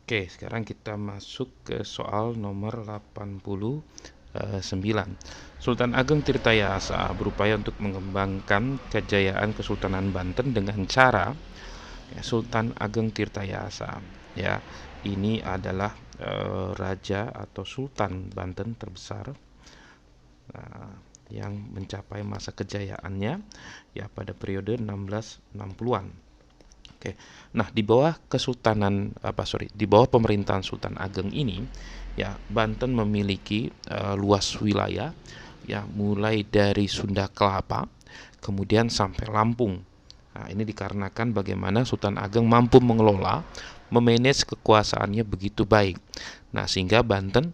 Oke, sekarang kita masuk ke soal nomor 89. Sultan Ageng Tirtayasa berupaya untuk mengembangkan kejayaan Kesultanan Banten dengan cara Sultan Ageng Tirtayasa. Ya, ini adalah raja atau sultan Banten terbesar yang mencapai masa kejayaannya ya pada periode 1660-an. Oke. Nah, di bawah pemerintahan Sultan Ageng ini, ya Banten memiliki luas wilayah ya mulai dari Sunda Kelapa kemudian sampai Lampung. Nah, ini dikarenakan bagaimana Sultan Ageng mampu mengelola, memanage kekuasaannya begitu baik. Nah, sehingga Banten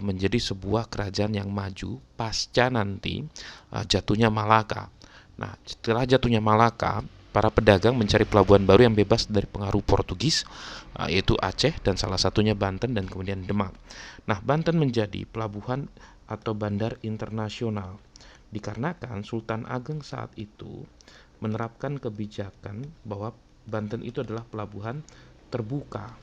menjadi sebuah kerajaan yang maju pasca nanti jatuhnya Malaka. Nah, setelah jatuhnya Malaka, para pedagang mencari pelabuhan baru yang bebas dari pengaruh Portugis, yaitu Aceh dan salah satunya Banten dan kemudian Demak. Nah, Banten menjadi pelabuhan atau bandar internasional dikarenakan Sultan Ageng saat itu menerapkan kebijakan bahwa Banten itu adalah pelabuhan terbuka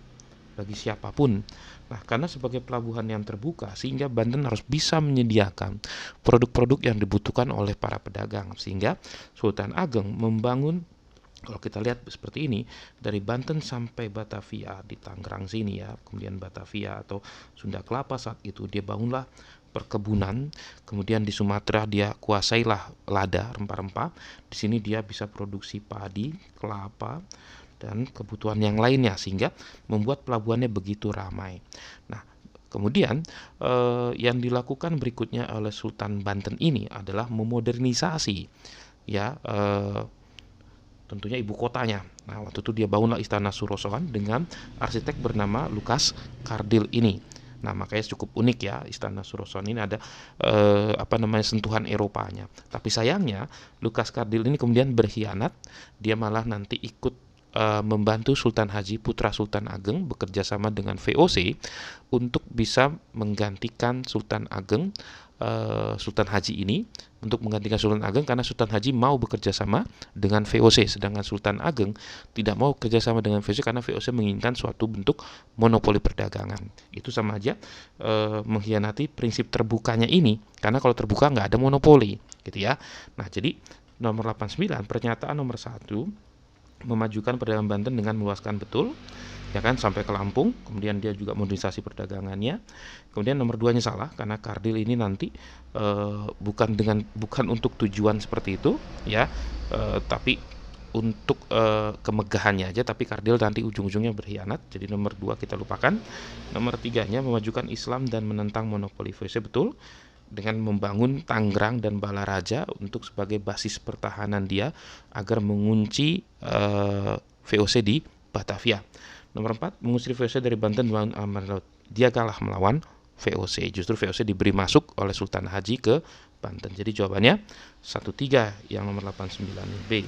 bagi siapapun. Nah, karena sebagai pelabuhan yang terbuka, sehingga Banten harus bisa menyediakan produk-produk yang dibutuhkan oleh para pedagang. Sehingga Sultan Ageng membangun, kalau kita lihat seperti ini, dari Banten sampai Batavia di Tangerang sini ya, kemudian Batavia atau Sunda Kelapa saat itu dia bangunlah perkebunan, kemudian di Sumatera dia kuasailah lada rempah-rempah. Di sini dia bisa produksi padi, kelapa, dan kebutuhan yang lainnya sehingga membuat pelabuhannya begitu ramai. Nah, kemudian yang dilakukan berikutnya oleh Sultan Banten ini adalah memodernisasi ya tentunya ibu kotanya. Nah, waktu itu dia bangunlah Istana Surosoan dengan arsitek bernama Lukas Kardil ini. Nah, makanya cukup unik ya, Istana Surosoan ini ada sentuhan Eropanya. Tapi sayangnya Lukas Kardil ini kemudian berkhianat, dia malah nanti ikut membantu Sultan Haji putra Sultan Ageng bekerja sama dengan VOC untuk bisa menggantikan Sultan Ageng, Sultan Haji ini untuk menggantikan Sultan Ageng karena Sultan Haji mau bekerja sama dengan VOC, sedangkan Sultan Ageng tidak mau bekerja sama dengan VOC karena VOC menginginkan suatu bentuk monopoli perdagangan. Itu sama aja mengkhianati prinsip terbukanya ini, karena kalau terbuka nggak ada monopoli, gitu ya. Nah, jadi nomor 89, pernyataan nomor 1 memajukan perdagangan Banten dengan meluaskan betul ya kan sampai ke Lampung, kemudian dia juga modernisasi perdagangannya. Kemudian nomor 2-nya salah karena Kardil ini nanti bukan untuk tujuan seperti itu ya, tapi untuk kemegahannya aja, tapi Kardil nanti ujung-ujungnya berkhianat. Jadi nomor 2 kita lupakan. Nomor 3-nya memajukan Islam dan menentang monopoli VOC betul dengan membangun Tangerang dan Balaraja untuk sebagai basis pertahanan dia agar mengunci VOC di Batavia. Nomor 4, mengusir VOC dari Banten dan Aman Laut. Dia kalah melawan VOC. Justru VOC diberi masuk oleh Sultan Haji ke Banten. Jadi jawabannya 13 yang nomor 89 B.